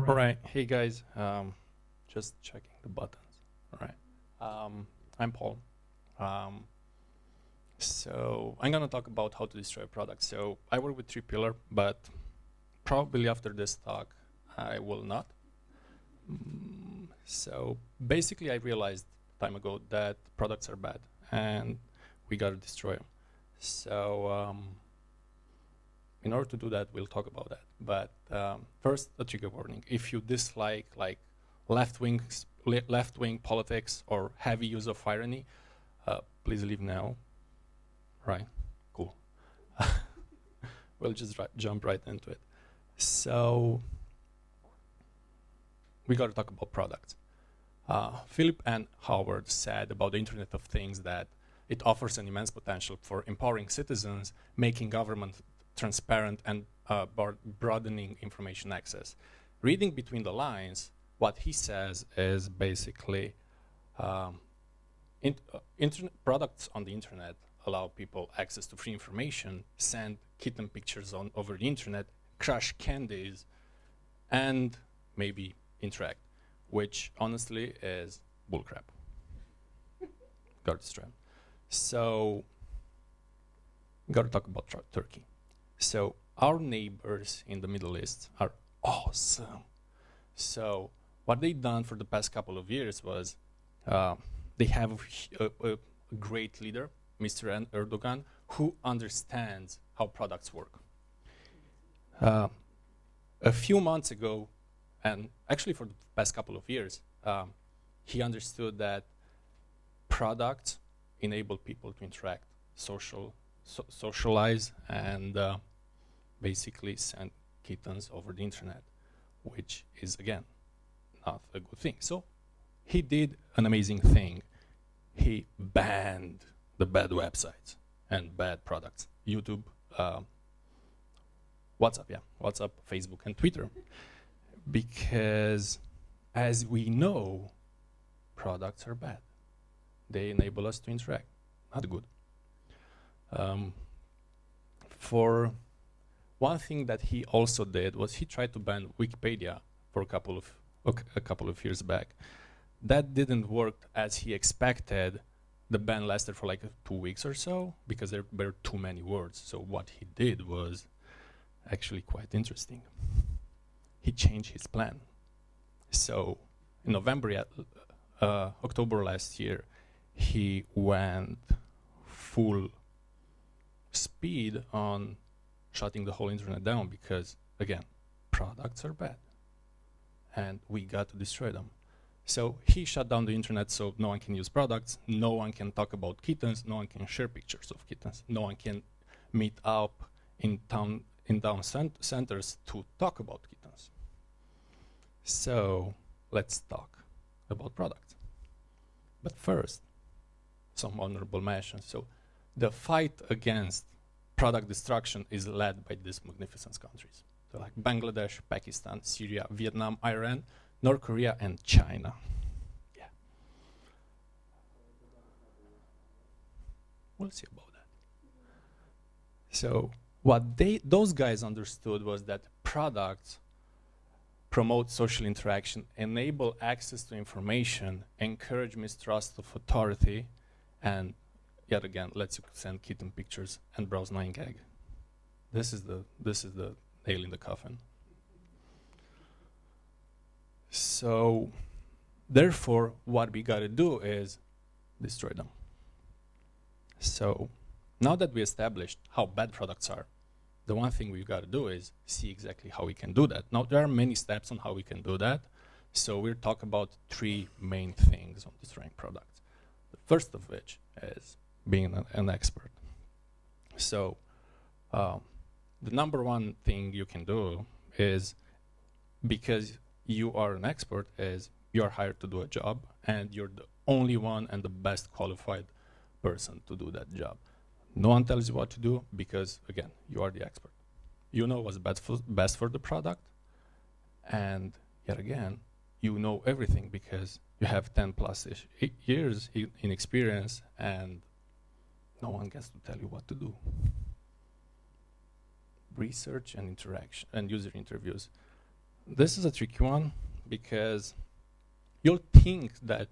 All right, hey guys, just checking the buttons. All right, I'm Paul. Um, so I'm gonna talk about how to destroy a product. So I work with 3Pillar, but probably after this talk, I will not. So basically, I realized time ago that products are bad, and we gotta destroy them. So in order to do that, we'll talk about that. But first, a trigger warning: if you dislike like left-wing politics or heavy use of irony, please leave now. Right? Cool. We'll just jump right into it. So we got to talk about products. Philip and Howard said about the Internet of Things that it offers an immense potential for empowering citizens, making government transparent, and broadening information access. Reading between the lines, what he says is basically products on the internet allow people access to free information, send kitten pictures over the internet, crush candies, and maybe interact, which honestly is bullcrap. Got to strap. So, got to talk about Turkey. So, our neighbors in the Middle East are awesome. So, what they've done for the past couple of years was they have a great leader, Mr. Erdogan, who understands how products work. A few months ago, and actually for the past couple of years, he understood that products enable people to interact, socialize, and basically send kittens over the internet, which is, again, not a good thing. So he did an amazing thing. He banned the bad websites and bad products. YouTube, WhatsApp, Facebook, and Twitter. Because, as we know, products are bad. They enable us to interact. Not good. For one thing that he also did was he tried to ban Wikipedia for a couple of years back. That didn't work as he expected. The ban lasted for like 2 weeks or so because there were too many words. So what he did was actually quite interesting. He changed his plan. So in October last year, he went full speed on shutting the whole internet down because, again, products are bad and we got to destroy them. So he shut down the internet so no one can use products, no one can talk about kittens, no one can share pictures of kittens, no one can meet up in town centers to talk about kittens. So let's talk about products. But first, some honorable mentions. So the fight against product destruction is led by these magnificent countries. So like Bangladesh, Pakistan, Syria, Vietnam, Iran, North Korea, and China. Yeah. We'll see about that. So what those guys understood was that products promote social interaction, enable access to information, encourage mistrust of authority, and yet again, lets you send kitten pictures and browse 9gag. This is the nail in the coffin. So, therefore, what we gotta do is destroy them. So, now that we established how bad products are, the one thing we've got to do is see exactly how we can do that. Now, there are many steps on how we can do that. So we'll talk about 3 main things on destroying products. The first of which is being an expert. So the number one thing you can do is, because you are an expert, is you're hired to do a job and you're the only one and the best qualified person to do that job. No one tells you what to do because, again, you are the expert. You know what's best for the product, and yet again, you know everything because you have 10 plus years in experience, and no one gets to tell you what to do. Research and interaction and user interviews. this is a tricky one because you'll think that,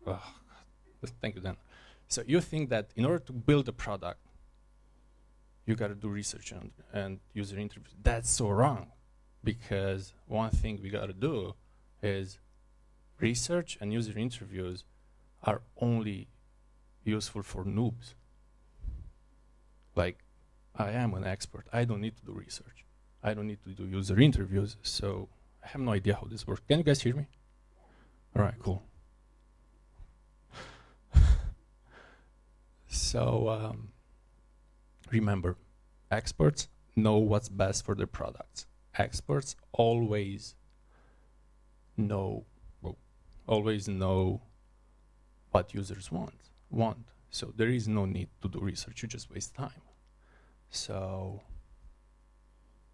oh, thank you, Dan. So you think that in order to build a product, you got to do research and user interviews. That's so wrong, because one thing we got to do is research and user interviews are only useful for noobs. Like, I am an expert. I don't need to do research. I don't need to do user interviews, so I have no idea how this works. Can you guys hear me? All right, cool. So remember, experts know what's best for their products. Experts always know what users want. So there is no need to do research. You just waste time. So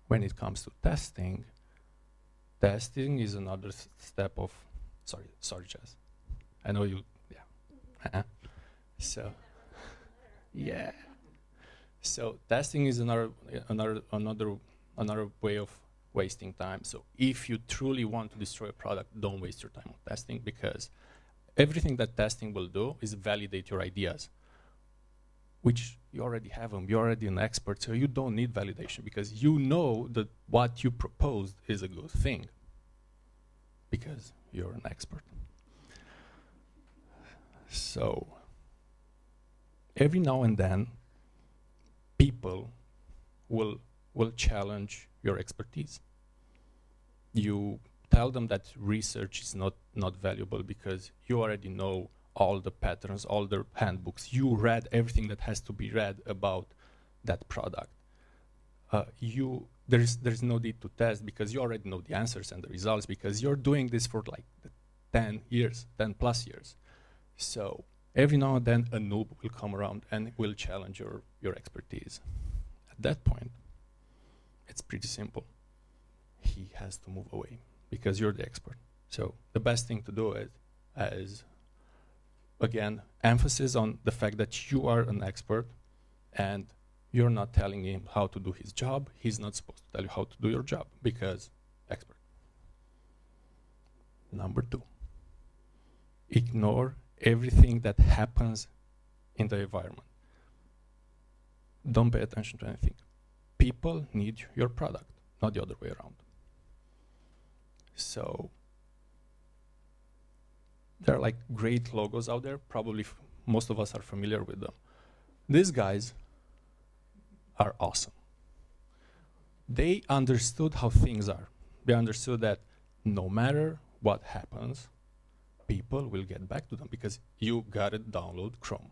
when it comes to testing is another step of, sorry, Jess. I know you, yeah. So, yeah. So testing is another way of wasting time. So if you truly want to destroy a product, don't waste your time on testing, because everything that testing will do is validate your ideas, which you already have them. You're already an expert, so you don't need validation, because you know that what you proposed is a good thing, because you're an expert. So every now and then, people will challenge your expertise. You tell them that research is not valuable because you already know all the patterns, all the handbooks. You read everything that has to be read about that product. There's no need to test because you already know the answers and the results, because you're doing this for like 10 plus years. So every now and then a noob will come around and will challenge your expertise. At that point, it's pretty simple. He has to move away because you're the expert. So the best thing to do is again, emphasis on the fact that you are an expert and you're not telling him how to do his job. He's not supposed to tell you how to do your job because expert. Number 2, ignore everything that happens in the environment. Don't pay attention to anything. People need your product, not the other way around. So there are like great logos out there. Probably most of us are familiar with them. These guys are awesome. They understood how things are. They understood that no matter what happens, people will get back to them because you gotta download Chrome.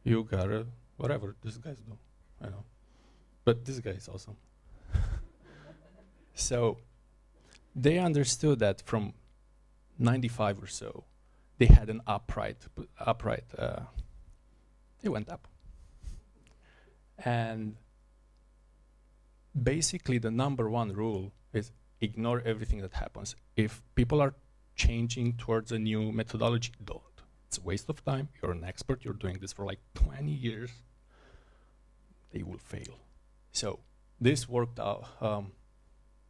You gotta, whatever these guys do, I know. But this guy is awesome. So they understood that from 95 or so, they had an upright, it went up. And basically the number 1 rule is ignore everything that happens. If people are changing towards a new methodology, don't. It's a waste of time. You're an expert. You're doing this for like 20 years. They will fail. So this worked out.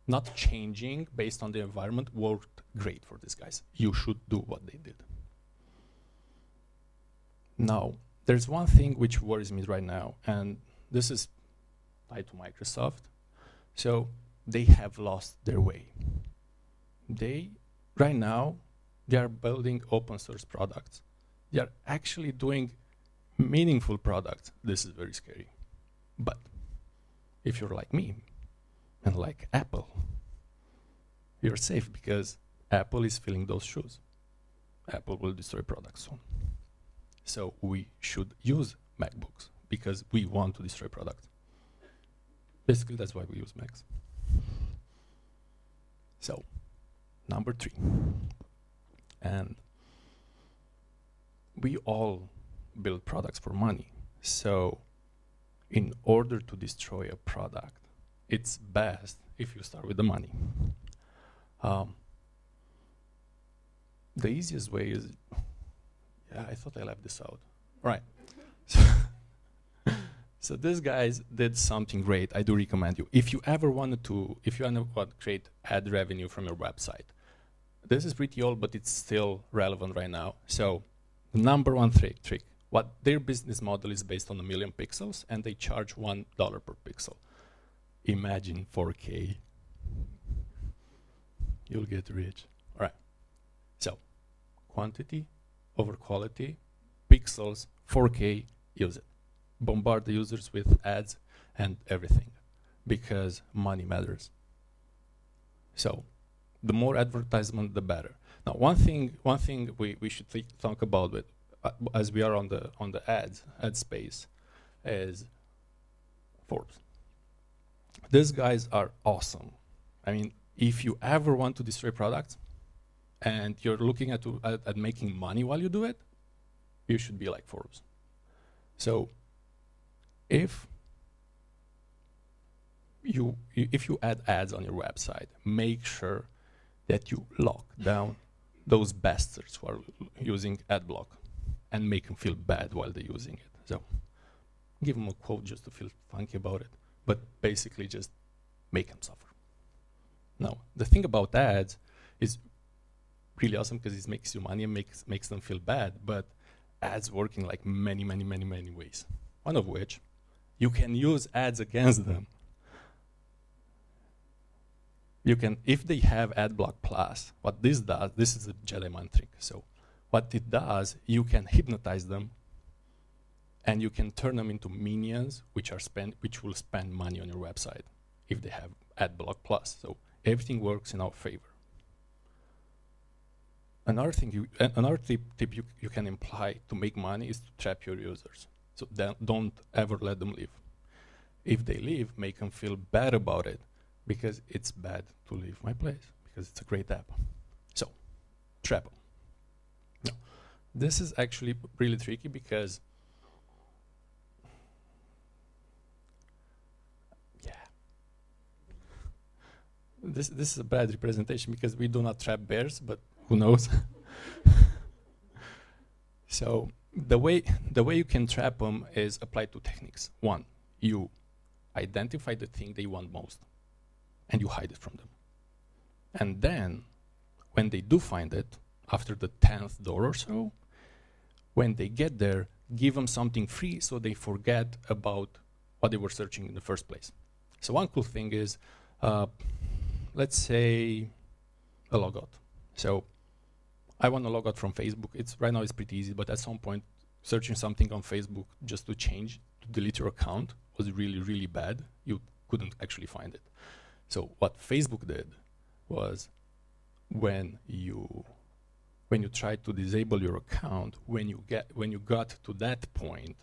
Not changing based on the environment worked great for these guys. You should do what they did. Now, there's one thing which worries me right now, and this is tied to Microsoft. So they have lost their way. Right now, they are building open source products. They are actually doing meaningful products. This is very scary. But if you're like me and like Apple, you're safe because Apple is filling those shoes. Apple will destroy products soon. So we should use MacBooks because we want to destroy products. Basically, that's why we use Macs. So, number 3. And we all build products for money. So in order to destroy a product, it's best if you start with the money. The easiest way is, yeah, I thought I left this out. All right. So these guys did something great. I do recommend you. If you ever wanted to, if you want to create ad revenue from your website, this is pretty old, but it's still relevant right now. So the number one trick, what their business model is based on 1 million pixels, and they charge $1 per pixel. Imagine 4K. You'll get rich. All right. So quantity over quality, pixels, 4K, use it. Bombard the users with ads and everything, because money matters. So the more advertisement, the better. Now, one thing we should talk about with, as we are on the ad space, is Forbes. These guys are awesome. I mean, if you ever want to destroy products and you're looking at making money while you do it, you should be like Forbes. So if you add ads on your website, make sure that you lock down those bastards who are using ad block and make them feel bad while they're using it. So give them a quote just to feel funky about it, but basically just make them suffer. Now, the thing about ads is really awesome because it makes you money and makes them feel bad, but ads work in like many ways. One of which, you can use ads against them. You can, if they have AdBlock Plus, what this does, this is a Jedi mind trick. So what it does, you can hypnotize them and you can turn them into minions which will spend money on your website if they have AdBlock Plus. So everything works in our favor. Another thing, another tip you can imply to make money is to trap your users. So don't ever let them leave. If they leave, make them feel bad about it, because it's bad to leave my place, because it's a great app. So, trap them. No. This is actually really tricky because, this is a bad representation because we do not trap bears, but who knows? So the way you can trap them is apply two techniques. One, you identify the thing they want most, and you hide it from them. And then, when they do find it, after the 10th door or so, when they get there, give them something free so they forget about what they were searching in the first place. So one cool thing is, let's say a logout. So I want to log out from Facebook. Right now it's pretty easy, but at some point, searching something on Facebook just to delete your account was really bad. You couldn't actually find it. So what Facebook did was, when you tried to disable your account, when you got to that point,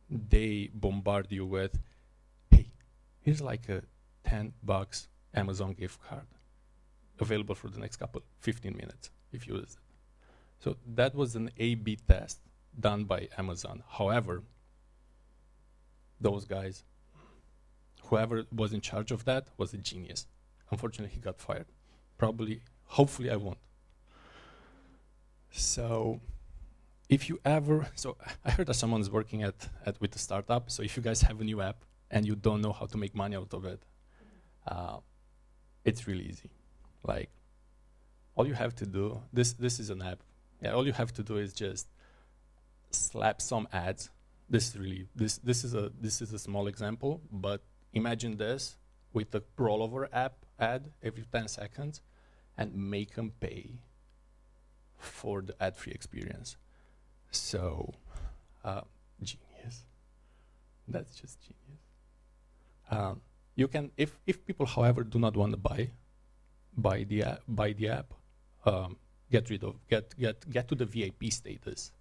they bombard you with, hey, here's like a $10 Amazon gift card available for the next 15 minutes if you use it. So that was an A/B test done by Amazon. However, those guys, whoever was in charge of that was a genius. Unfortunately, he got fired. Hopefully I won't. So if you ever, so I heard that someone is working with a startup. So if you guys have a new app and you don't know how to make money out of it, it's really easy. Like, all you have to do, this is an app. Yeah, all you have to do is just slap some ads. This is a small example, but imagine this with a rollover ad every 10 seconds and make them pay for the ad-free experience. So, genius. That's just genius. You can, if people, however, do not want to buy the app, get to the VIP status.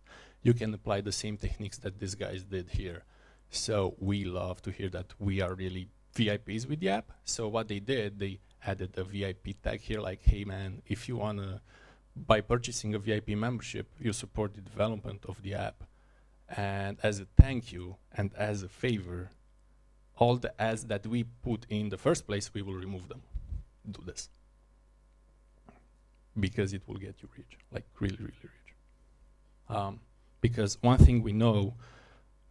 You can apply the same techniques that these guys did here. So we love to hear that we are really VIPs with the app. So what they did, they added a VIP tag here, like, hey man, if you wanna, by purchasing a VIP membership, you support the development of the app. And as a thank you and as a favor, all the ads that we put in the first place, we will remove them. Do this. Because it will get you rich, like really rich. Because one thing we know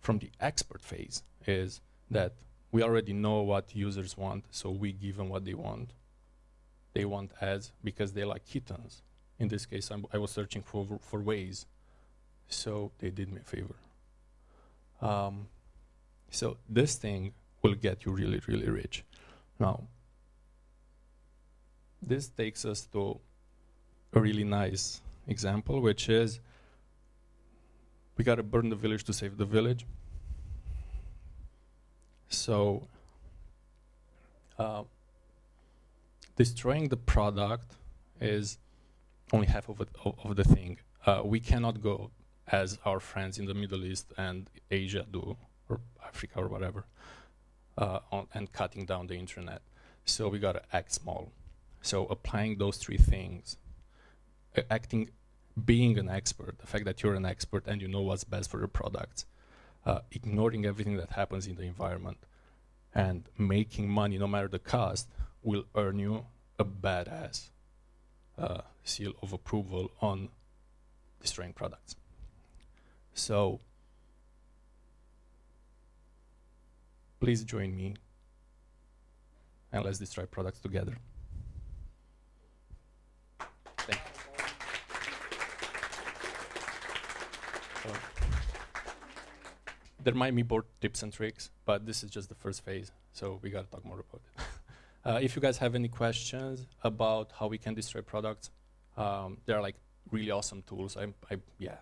from the expert phase is that we already know what users want, so we give them what they want. They want ads because they like kittens. In this case, I was searching for ways, so they did me a favor. So this thing will get you really, really rich. Now, this takes us to a really nice example, which is we got to burn the village to save the village. So destroying the product is only half of the thing. We cannot go as our friends in the Middle East and Asia do, or Africa or whatever, and cutting down the internet. So we got to act small. So applying those three things, being an expert, the fact that you're an expert and you know what's best for your products, ignoring everything that happens in the environment, and making money no matter the cost will earn you a badass seal of approval on destroying products. So please join me and let's destroy products together. Thank you. There might be more tips and tricks, but this is just the first phase, so we gotta talk more about it. If you guys have any questions about how we can destroy products, there are like really awesome tools. Yeah.